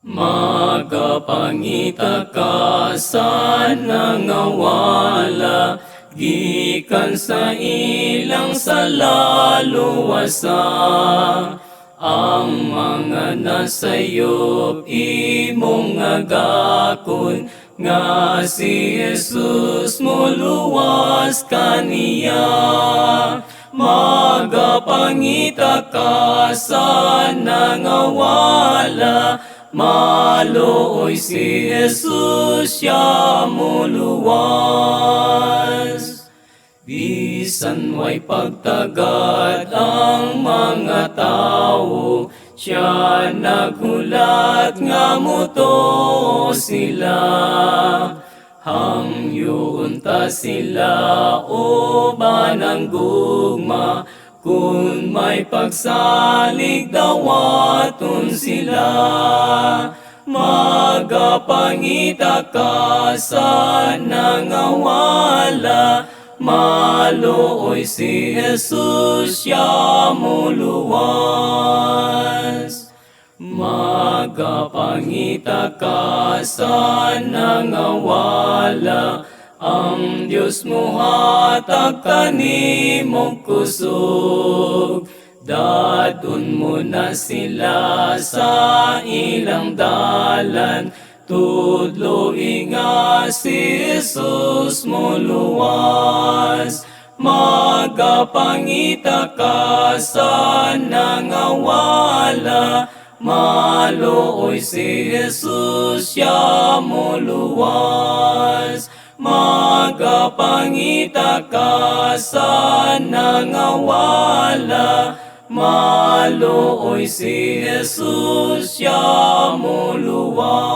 Magapangita ka sa nangawala, gikan sa ilang salaluwasa. Ang mga nasayop imong agakon, nga si Jesus moluwas kaniya. Magapangita ka sa nangawala, maluoy si Jesus siya muluwas. Bisan may pagtagad ang mga tao, siya naghulat nga muto sila. Hangyoon ta sila o banang gugma, kung may pagsalig dawaton sila. Magapangita ka sa nangawala, maluoy si Jesus siya muluwas. Magapangita ka sa nangawala, ang Diyos mo hatag kanimong kusog. Dadun mo na sila sa ilang dalan, tudloy nga si Jesus muluwas. Magapangita ka sa nangawala, maluoy si Jesus siya muluwas. Magapangita ka sa nangawala, maluoy si Jesus siya muluwas.